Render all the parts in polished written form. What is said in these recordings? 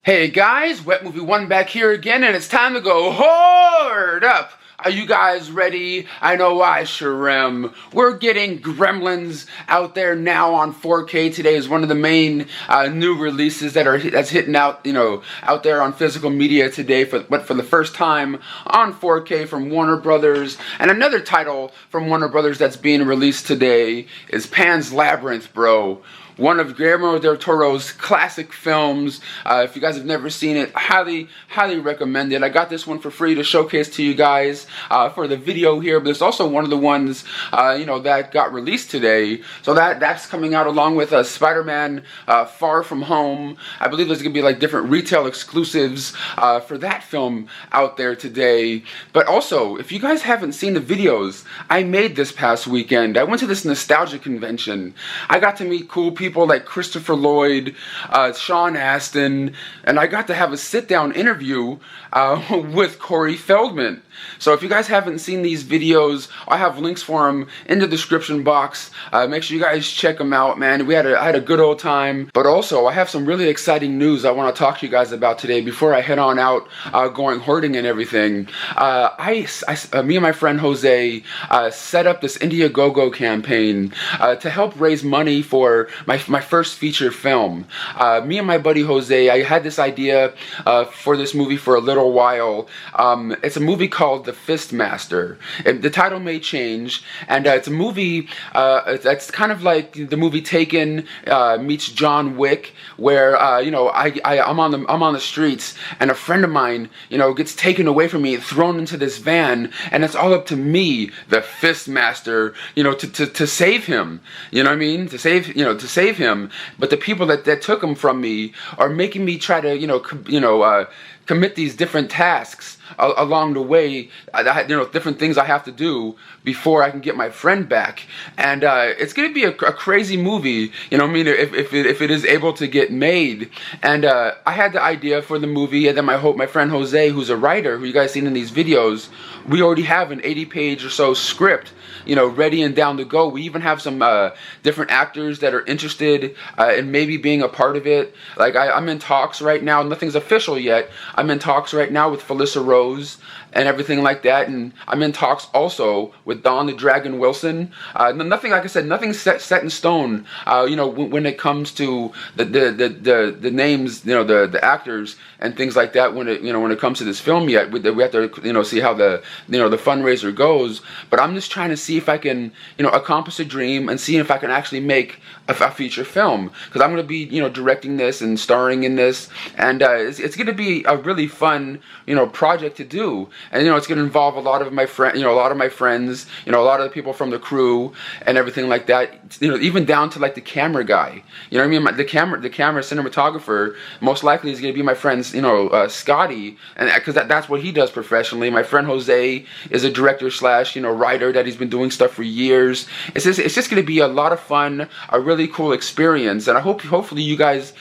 Hey guys, Wet Movie 1 back here again, and it's time to go hoard up. Are you guys ready? I know I sure am. We're getting Gremlins out there now on 4K. Today is one of the main new releases that's hitting out, out there on physical media today. But for the first time on 4K from Warner Brothers. And another title from Warner Brothers that's being released today is Pan's Labyrinth, bro. One of Guillermo del Toro's classic films. If you guys have never seen it, highly recommend it. I got this one for free to showcase to you guys for the video here, but it's also one of the ones that got released today. So that's coming out along with Spider-Man Far From Home. I believe there's gonna be like different retail exclusives for that film out there today. But also, if you guys haven't seen the videos I made this past weekend, I went to this nostalgia convention. I got to meet cool people like Christopher Lloyd, Sean Astin, and I got to have a sit-down interview with Corey Feldman. So if you guys haven't seen these videos, I have links for them in the description box. Make sure you guys check them out, man. I had a good old time. But also, I have some really exciting news I want to talk to you guys about today before I head on out going hoarding and everything. Me and my friend Jose set up this Indiegogo campaign to help raise money for my first feature film. Me and my buddy Jose, I had this idea for this movie for a little while. It's a movie called The Fist Master. The title may change, and it's a movie that's kind of like the movie Taken meets John Wick, where I'm on the streets, and a friend of mine gets taken away from me, thrown into this van, and it's all up to me, the Fist Master, to save him. You know what I mean? To save him. But the people that took him from me are making me try to commit these different tasks along the way, different things I have to do before I can get my friend back. And it's going to be a crazy movie, if it is able to get made. And I had the idea for the movie, and then my friend Jose, who's a writer, who you guys seen in these videos, we already have an 80-page or so script, ready and down to go. We even have some different actors that are interested in maybe being a part of it. Like I'm in talks right now. Nothing's official yet. I'm in talks right now with Felissa Rose and everything like that, and I'm in talks also with Dawn the Dragon Wilson. Nothing, like I said, nothing's set in stone. When it comes to the names, the actors and things like that. When it comes to this film yet, we have to see how the fundraiser goes. But I'm just trying to see if I can accomplish a dream and see if I can actually make a feature film, because I'm going to be directing this and starring in this, and it's going to be a really fun project to do. And it's going to involve a lot of my friends, a lot of the people from the crew and everything like that. Even down to like the camera guy. You know what I mean? The camera cinematographer most likely is going to be my friend, Scotty, and because that's what he does professionally. My friend Jose is a director / writer that he's been doing stuff for years. It's just going to be a lot of fun, a really cool experience, and I hopefully you guys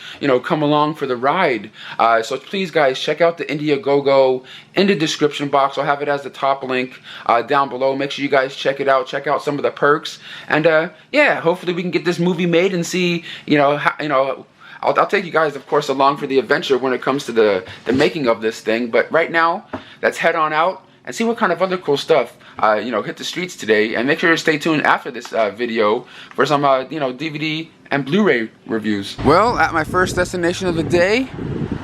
come along for the ride. So please guys, check out the Indiegogo in the description box. I'll have it as the top link down below. Make sure you guys check it out. Check out some of the perks, and yeah, hopefully we can get this movie made and see I'll take you guys, of course, along for the adventure when it comes to the making of this thing. But right now, let's head on out and see what kind of other cool stuff hit the streets today. And make sure to stay tuned after this video for some DVD and Blu-ray reviews. Well, at my first destination of the day,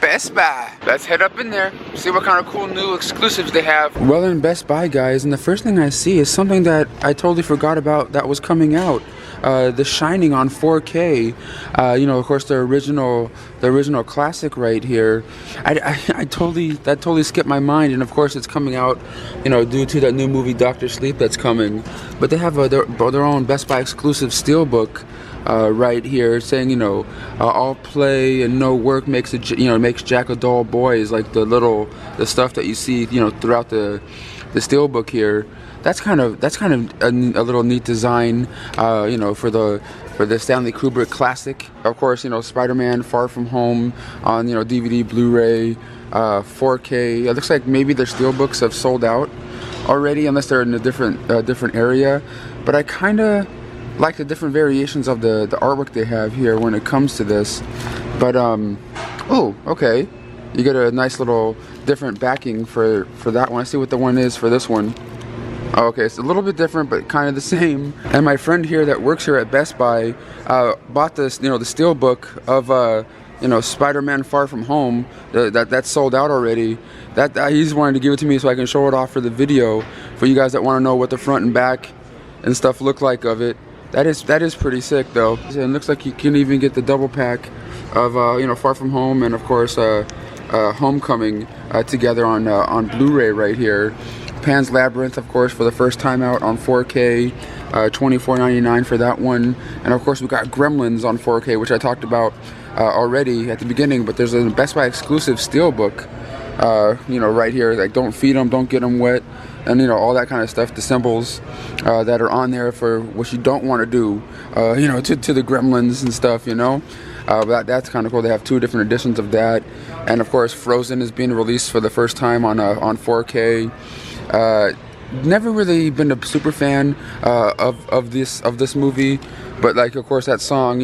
Best Buy. Let's head up in there, see what kind of cool new exclusives they have. Well, in Best Buy, guys, and the first thing I see is something that I totally forgot about that was coming out. The Shining on 4K, of course the original classic right here. That totally skipped my mind, and of course it's coming out, due to that new movie Dr. Sleep that's coming. But they have their own Best Buy exclusive steelbook right here, saying all play and no work makes Jack a dull boy, is like the stuff that you see throughout the steelbook here. That's kind of a little neat design, for the Stanley Kubrick classic. Of course, Spider-Man Far From Home on DVD, Blu-ray, 4K. It looks like maybe their steelbooks have sold out already, unless they're in a different area. But I kind of like the different variations of the artwork they have here when it comes to this. But oh, okay. You get a nice little different backing for that one. I see what the one is for this one. Oh, okay, it's a little bit different, but kind of the same. And my friend here that works here at Best Buy bought this, the steelbook of Spider-Man Far From Home. That's sold out already. He's wanted to give it to me so I can show it off for the video for you guys that want to know what the front and back and stuff look like of it. That is pretty sick though. And it looks like you can even get the double pack of Far From Home and of course Homecoming together on Blu-ray right here. Pan's Labyrinth, of course, for the first time out on 4K, $24.99 for that one. And of course we got Gremlins on 4K, which I talked about already at the beginning, but there's a Best Buy exclusive steelbook right here, like don't feed them, don't get them wet, and all that kind of stuff, the symbols that are on there for what you don't want to do to the Gremlins and stuff, that's kind of cool. They have 2 different editions of that. And of course Frozen is being released for the first time on 4K. Never really been a super fan of this movie, but like of course that song,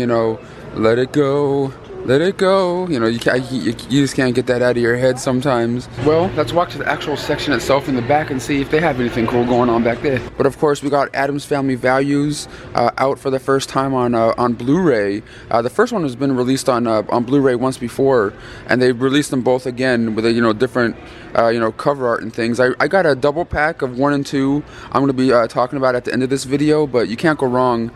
let it go, let it go, you just can't get that out of your head sometimes. Well, let's walk to the actual section itself in the back and see if they have anything cool going on back there. But of course we got Addams Family Values out for the first time on Blu-ray. The first one has been released on Blu-ray once before, and they released them both again with a different cover art and things. I got a double pack of 1 and 2 I'm going to be talking about at the end of this video, but you can't go wrong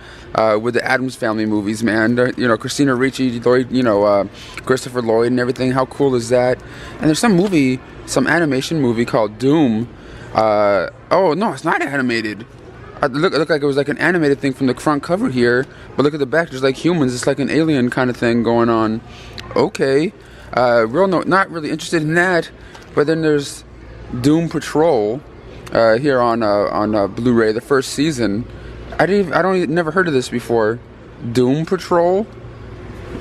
with the Addams Family movies, man. Christina Ricci, Lloyd, Christopher Lloyd and everything. How cool is that? And there's some animation movie called Doom. Oh no, it's not animated. It looked like it was like an animated thing from the front cover here, but look at the back, there's like humans. It's like an alien kind of thing going on. Okay, not really interested in that. But then there's Doom Patrol here on Blu-ray, the first season. Never heard of this before. Doom Patrol.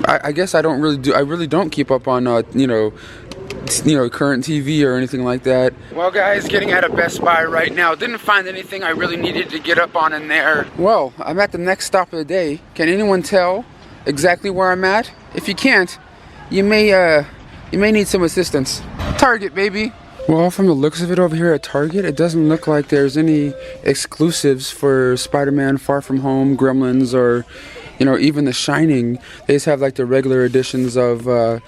I guess I really don't keep up on current TV or anything like that. Well, guys, getting out of Best Buy right now. Didn't find anything I really needed to get up on in there. Well, I'm at the next stop of the day. Can anyone tell exactly where I'm at? If you can't, you may need some assistance. Target, baby. Well, from the looks of it over here at Target, it doesn't look like there's any exclusives for Spider-Man Far From Home, Gremlins, or even The Shining. They just have like the regular editions of of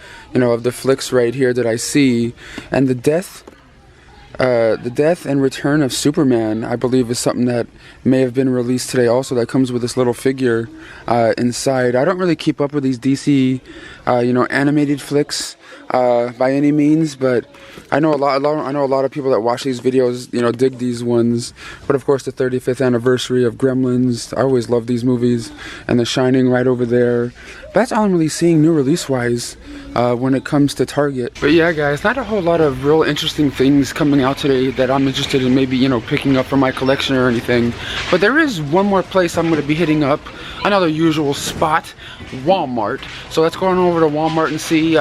the flicks right here that I see. And the death and return of Superman, I believe, is something that may have been released today also, that comes with this little figure inside. I don't really keep up with these DC animated flicks by any means, but I know a lot of people that watch these videos dig these ones. But of course the 35th anniversary of Gremlins, I always love these movies, and The Shining right over there. But that's all I'm really seeing new release wise when it comes to Target. But yeah, guys, not a whole lot of real interesting things coming out today that I'm interested in maybe picking up for my collection or anything. But there is one more place I'm going to be hitting up, another usual spot, Walmart. So let's go on over to Walmart and see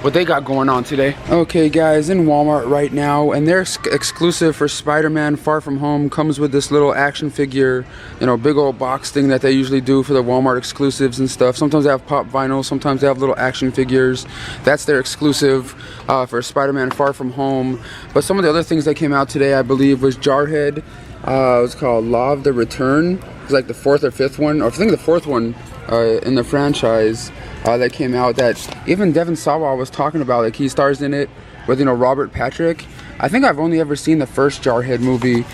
what they got going on today. Okay, guys, in Walmart right now, and their exclusive for Spider-Man Far From Home comes with this little action figure, big old box thing that they usually do for the Walmart exclusives and stuff. Sometimes they have pop vinyl, sometimes they have little action figures. That's their exclusive for Spider-Man Far From Home. But some of the other things that came out today, I believe, was Jarhead. It was called Law of the Return. It's like the 4th or 5th one, or I think the 4th one in the franchise that came out, that even Devin Sawa was talking about. Like, he stars in it with Robert Patrick. I think I've only ever seen the first Jarhead movie.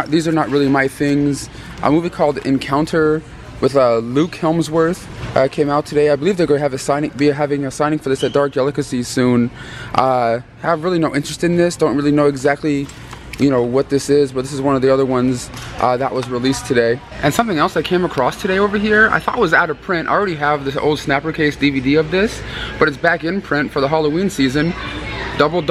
These are not really my things. A movie called Encounter with Luke Helmsworth came out today. I believe they're going to be having a signing for this at Dark Delicacy soon. Have really no interest in this. Don't really know exactly what this is, but this is one of the other ones that was released today. And something else I came across today over here, I thought was out of print. I already have this old Snapper Case DVD of this, but it's back in print for the Halloween season. Double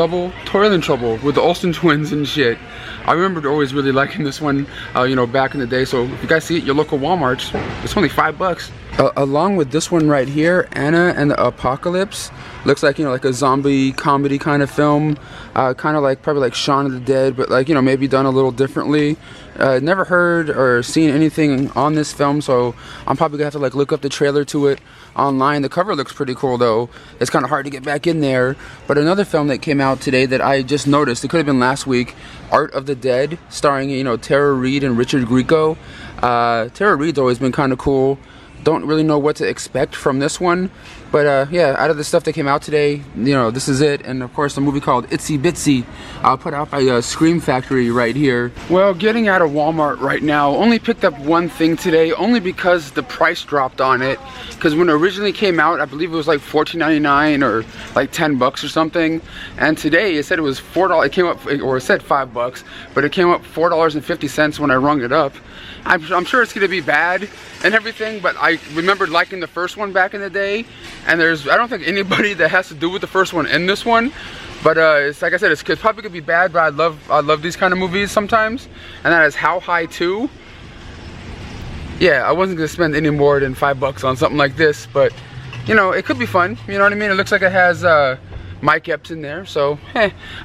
Toil and Trouble with the Olsen twins and shit. I remember always really liking this one, back in the day. So if you guys see it at your local Walmart, it's only $5. Along with this one right here, Anna and the Apocalypse. Looks like, you know, like a zombie comedy kind of film. Kind of like, probably like Shaun of the Dead, but like, you know, maybe done a little differently. Never heard or seen anything on this film, so I'm probably gonna have to like look up the trailer to it online. The cover looks pretty cool though. It's kind of hard to get back in there. But another film that came out today that I just noticed, it could have been last week, Art of the Dead, starring, you know, Tara Reid and Richard Grieco. Tara Reid's always been kind of cool. Don't really know what to expect from this one, but yeah, out of the stuff that came out today, you know, this is it. And of course, a movie called Itsy Bitsy, put out by Scream Factory right here. Well, getting out of Walmart right now, only picked up one thing today, only because the price dropped on it. Because when it originally came out, I believe it was like $14.99 or like 10 bucks or something. And today it said it was $4. It came up, or it said $5, but it came up $4.50 when I rung it up. I'm sure it's gonna be bad and everything, but I remembered liking the first one back in the day, and I don't think anybody that has to do with the first one in this one, but it's like I said, it's probably gonna be bad, but I love these kind of movies sometimes. And that is How High 2. Yeah, I wasn't gonna spend any more than $5 on something like this, but you know, it could be fun, you know what I mean? It looks like it has Mike Epps in there, so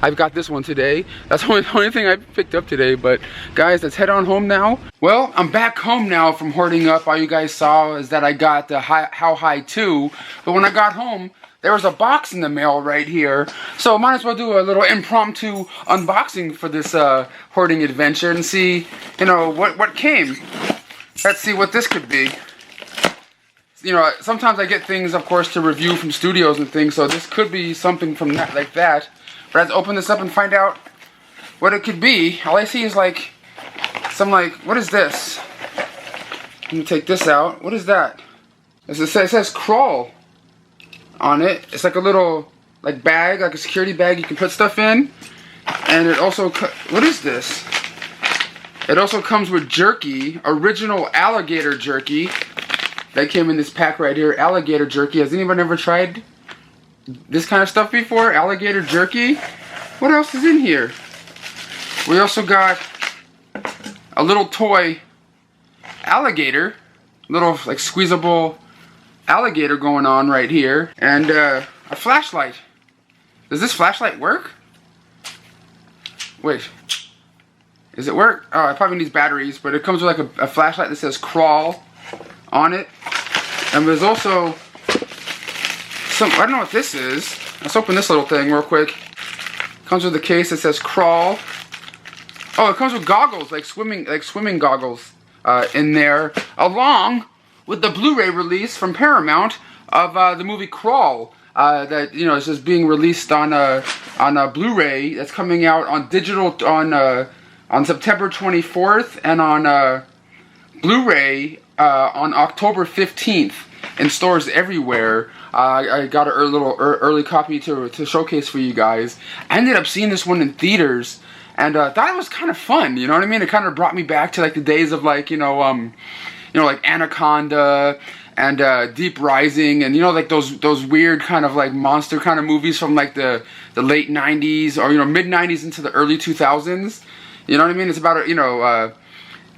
I've got this one today. That's the only thing I picked up today. But guys, let's head on home now. Well, I'm back home now from hoarding up. All you guys saw is that I got the How High 2, but when I got home, there was a box in the mail right here, so might as well do a little impromptu unboxing for this hoarding adventure and see, you know, what came. Let's see what this could be. You know, sometimes I get things, of course, to review from studios and things, so this could be something from that, like that. But let's open this up and find out what it could be. All I see is like, some like, what is this? Let me take this out. What is that? It says Crawl on it. It's like a little, like bag, like a security bag you can put stuff in. And it also, what is this? It also comes with jerky, original alligator jerky. That came in this pack right here, alligator jerky. Has anyone ever tried this kind of stuff before? Alligator jerky? What else is in here? We also got a little toy alligator, little like squeezable alligator going on right here, and a flashlight. Does this flashlight work? Wait, does it work? Oh, it probably needs batteries, but it comes with like a flashlight that says Crawl on it. And there's also some, I don't know what this is. Let's open this little thing real quick. Comes with a case that says Crawl. Oh, it comes with goggles, like swimming goggles in there, along with the Blu-ray release from Paramount of the movie Crawl. That, you know, is just being released on a Blu-ray that's coming out on digital on September 24th, and on Blu-ray on October 15th in stores everywhere. I got a little early copy to showcase for you guys. I ended up seeing this one in theaters, and thought it was kind of fun. You know what I mean? It kind of brought me back to like the days of like like Anaconda and Deep Rising, and you know, like those weird kind of like monster kind of movies from like the late 90s, or you know, mid 90s into the early 2000s. You know what I mean? It's about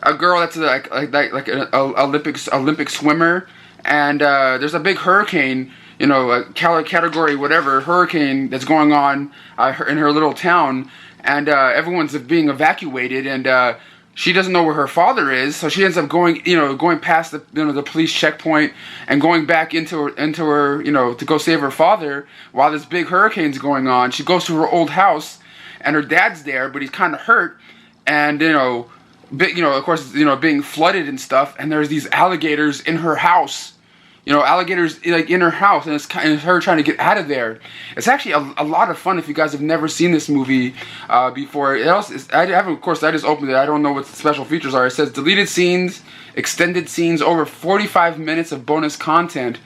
a girl that's like an Olympic swimmer, and there's a big hurricane, you know, a category whatever hurricane that's going on in her little town, and everyone's being evacuated, and she doesn't know where her father is, so she ends up going past the police checkpoint and going back into her to go save her father while this big hurricane's going on. She goes to her old house, and her dad's there, but he's kind of hurt, and of course, being flooded and stuff, and there's these alligators in her house. Alligators like in her house, and it's her trying to get out of there. It's actually a lot of fun if you guys have never seen this movie before. I just opened it. I don't know what the special features are. It says deleted scenes, extended scenes, over 45 minutes of bonus content,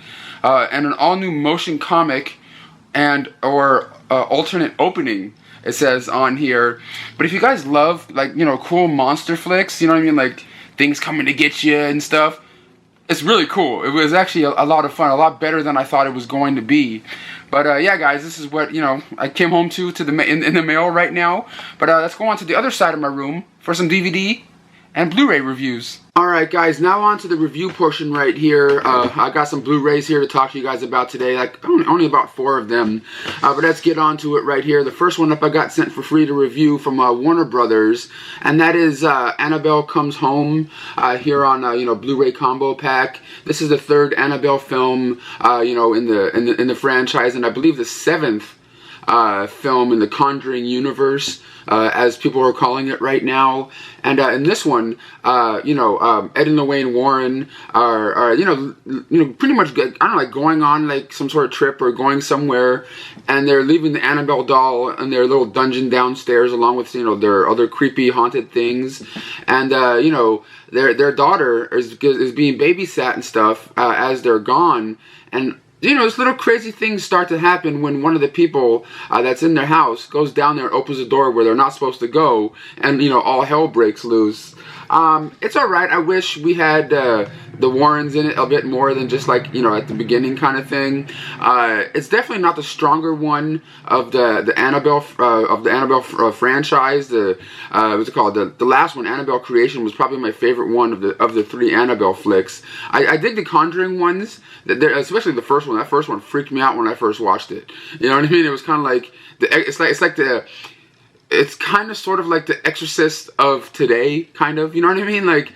and an all-new motion comic or alternate opening. It says on here. But if you guys love cool monster flicks, you know what I mean, like things coming to get you and stuff, it's really cool. It was actually a lot of fun, a lot better than I thought it was going to be. But yeah, guys, this is what I came home to in the mail right now. But let's go on to the other side of my room for some DVD and Blu-ray reviews. Alright guys, now on to the review portion right here. I got some Blu-rays here to talk to you guys about today, like only about 4 of them. But let's get on to it right here. The first one up I got sent for free to review from Warner Brothers, and that is Annabelle Comes Home here on Blu-ray combo pack. This is the 3rd Annabelle film in the franchise, and I believe the 7th film in the Conjuring universe, as people are calling it right now. And in this one, Ed and Lorraine Warren are pretty much, I don't know, like going on like some sort of trip or going somewhere, and they're leaving the Annabelle doll in their little dungeon downstairs along with their other creepy haunted things, and their daughter is being babysat and stuff as they're gone. And this little crazy things start to happen when one of the people that's in their house goes down there and opens the door where they're not supposed to go, and all hell breaks loose. It's alright. I wish we had the Warrens in it a bit more than just like, at the beginning kind of thing. It's definitely not the stronger one of the Annabelle franchise. What's it called? The last one, Annabelle Creation, was probably my favorite one of the 3 Annabelle flicks. I dig the Conjuring ones, especially the first one. That first one freaked me out when I first watched it. You know what I mean? It was kind of like it's kind of sort of like the Exorcist of today, kind of, you know what I mean? Like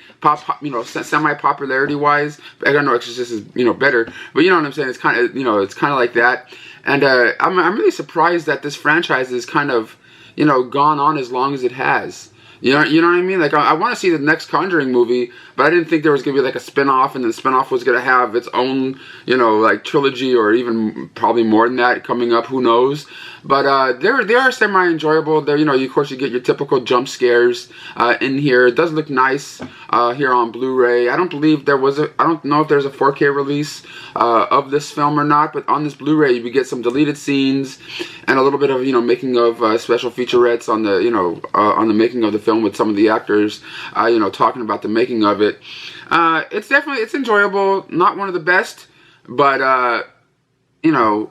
semi-popularity wise. I don't know, Exorcist is better, but you know what I'm saying? It's kind of it's kind of like that. And I'm really surprised that this franchise has kind of gone on as long as it has. You know what I mean? Like, I want to see the next Conjuring movie, but I didn't think there was going to be like a spin-off, and the spin-off was going to have its own, like trilogy, or even probably more than that coming up, who knows. But they are semi-enjoyable. They're, of course you get your typical jump scares in here. It does look nice here on Blu-ray. I don't know if there's a 4K release of this film or not, but on this Blu-ray you get some deleted scenes and a little bit of, making of special featurettes on the, on the making of the film, with some of the actors, talking about the making of it. It's enjoyable. Not one of the best, but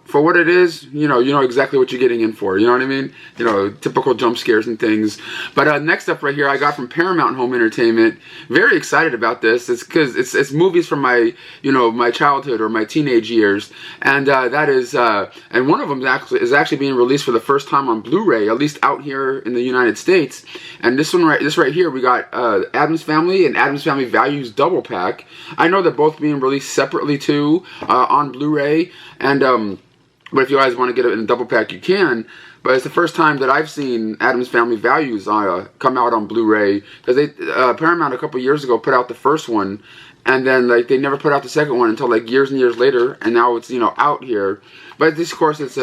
for what it is, you know exactly what you're getting in for. You know what I mean? Typical jump scares and things. But next up right here, I got from Paramount Home Entertainment. Very excited about this. It's because it's movies from my, my childhood or my teenage years, and that is, and one of them is actually being released for the first time on Blu-ray, at least out here in the United States. And this right here, we got Addams Family and Addams Family Values double pack. I know they're both being released separately too on Blu-ray. And but if you guys want to get it in a double pack, you can. But it's the first time that I've seen Addams Family Values come out on Blu-ray, because Paramount a couple years ago put out the first one, and then like they never put out the second one until like years and years later, and now it's out here. But this, of course, it's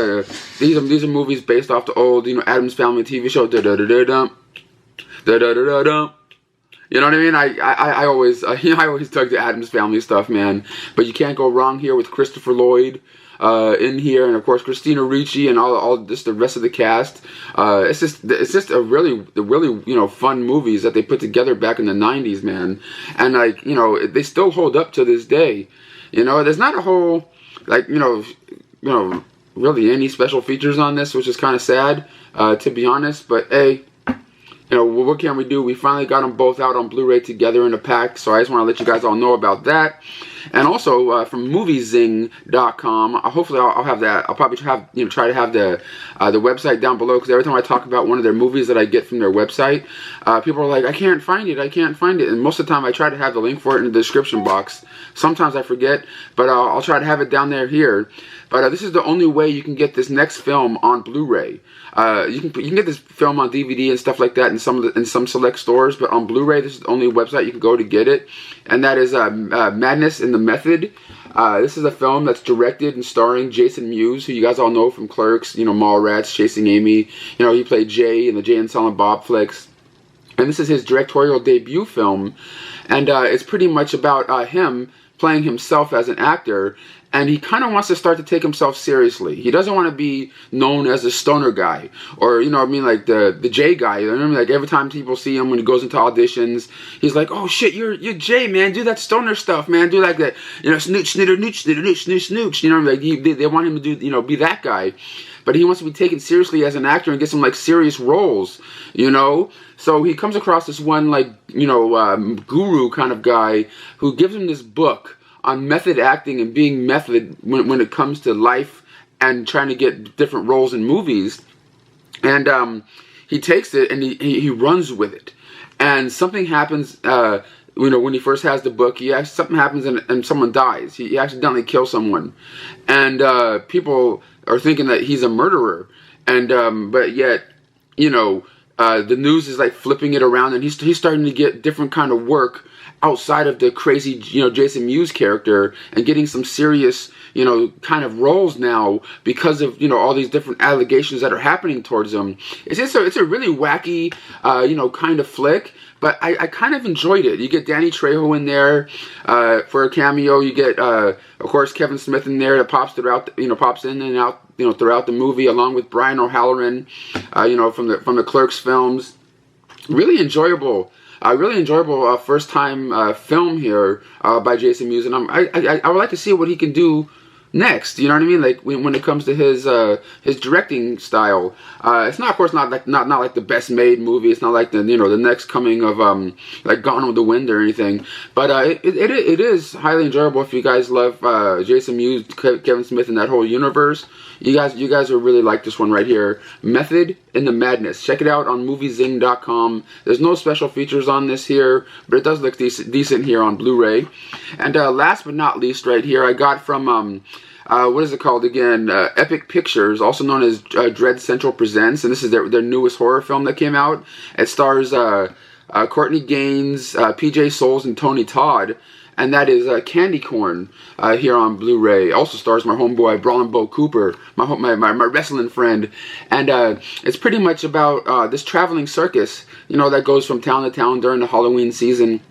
these are movies based off the old Addams Family TV show. Da da da da dum, da da da da dum. You know what I mean? I always dug the Addams Family stuff, man. But you can't go wrong here with Christopher Lloyd in here, and of course Christina Ricci and all just the rest of the cast. It's just a really fun movies that they put together back in the 90s, man. And like they still hold up to this day. There's not a whole really any special features on this, which is kind of sad to be honest. But hey, what can we do? We finally got them both out on Blu-ray together in a pack, so I just want to let you guys all know about that. And also from moviezing.com, hopefully I'll have that. I'll probably try to have the website down below, because every time I talk about one of their movies that I get from their website, people are like, I can't find it, and most of the time I try to have the link for it in the description box. Sometimes I forget, but I'll try to have it down there here. But this is the only way you can get this next film on Blu-ray. You can get this film on DVD and stuff like that in some select stores, but on Blu-ray, this is the only website you can go to get it, and that is Madness in the Method. This is a film that's directed and starring Jason Mewes, who you guys all know from Clerks, Mallrats, Chasing Amy. He played Jay in the Jay and Silent Bob flicks. And this is his directorial debut film, and it's pretty much about him playing himself as an actor. And he kind of wants to start to take himself seriously. He doesn't want to be known as a stoner guy, or like the Jay guy. Like every time people see him when he goes into auditions, he's like, "Oh shit, you're Jay, man. Do that stoner stuff, man. Do like that, snooch, snitter, nooch, snitter, nooch, snooch, snooch." Like they want him to do, be that guy. but he wants to be taken seriously as an actor and get some like serious roles, you know. So he comes across this one like, you know, guru kind of guy who gives him this book on method acting and being method when it comes to life and trying to get different roles in movies. And he takes it and he runs with it. And something happens, you know, when he first has the book, something happens and someone dies. He accidentally kills someone. And people are thinking that he's a murderer. And but yet, you know, the news is like flipping it around, and he's starting to get different kind of work outside of the crazy, you know, Jason Mewes character, and getting some serious, you know, kind of roles now because of, you know, all these different allegations that are happening towards him. It's a really wacky, you know, kind of flick, but I kind of enjoyed it. You get Danny Trejo in there for a cameo. You get, of course, Kevin Smith in there that pops in and out, you know, throughout the movie, along with Brian O'Halloran, you know, from the Clerks films. Really enjoyable first time film here by Jason Mewes, and I would like to see what he can do next. You know what I mean? Like when it comes to his directing style, it's not, of course, not like the best made movie. It's not like the, you know, the next coming of like Gone with the Wind or anything. But it is highly enjoyable if you guys love Jason Mewes, Kevin Smith, and that whole universe. You guys will really like this one right here, Method in the Madness. Check it out on moviezing.com. There's no special features on this here, but it does look decent here on Blu-ray. And last but not least, right here, I got from what is it called again? Epic Pictures, also known as Dread Central Presents, and this is their newest horror film that came out. It stars Courtney Gaines, PJ Souls, and Tony Todd. And that is Candy Corn here on Blu-ray. Also stars my homeboy Brawlin' Bo Cooper, my wrestling friend. And it's pretty much about this traveling circus, you know, that goes from town to town during the Halloween season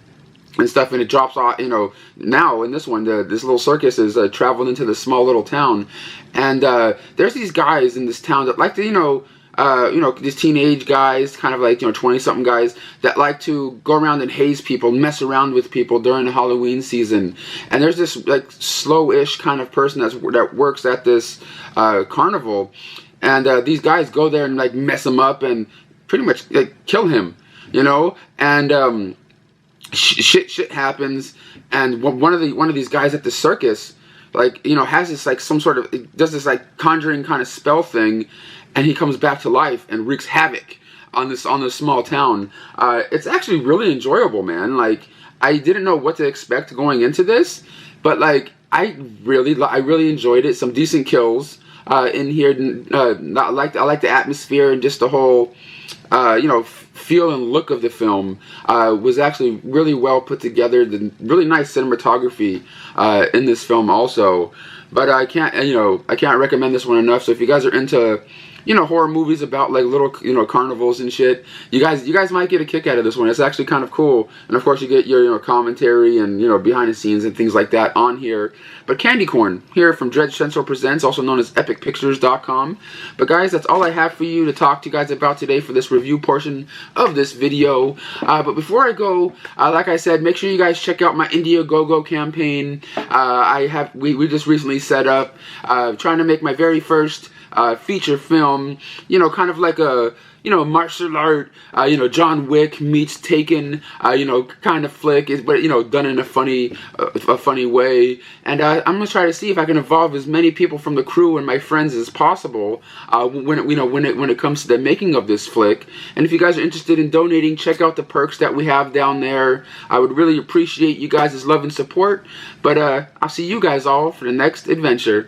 and stuff. And it drops off, you know, now in this one, this little circus is traveling into this small little town. And there's these guys in this town that like to, you know, these teenage guys, kind of like, you know, 20-something guys that like to go around and haze people, mess around with people during the Halloween season. And there's this like slow-ish kind of person that works at this carnival, and these guys go there and like mess him up and pretty much like kill him, you know. And shit happens, and one of these guys at the circus, like, you know, has this like some sort of, does this like conjuring kind of spell thing, and he comes back to life and wreaks havoc on this small town. It's actually really enjoyable, man. Like, I didn't know what to expect going into this, but like I really enjoyed it. Some decent kills in here. I like the atmosphere and just the whole you know, feel and look of the film was actually really well put together. The really nice cinematography in this film also. But I can't recommend this one enough. So if you guys are into, you know, horror movies about like little, you know, carnivals and shit, you guys might get a kick out of this one. It's actually kind of cool. And of course you get your, you know, commentary and, you know, behind the scenes and things like that on here. But Candy Corn here from Dread Central Presents, also known as epicpictures.com. But guys, that's all I have for you to talk to you guys about today for this review portion of this video. But before I go, like I said, make sure you guys check out my Indiegogo campaign. We just recently set up, trying to make my very first feature film, you know, kind of like a, you know, martial art, you know, John Wick meets Taken, you know, kind of flick, but, you know, done in a funny way. And I'm gonna try to see if I can involve as many people from the crew and my friends as possible when it comes to the making of this flick. And if you guys are interested in donating, check out the perks that we have down there. I would really appreciate you guys' love and support. But I'll see you guys all for the next adventure.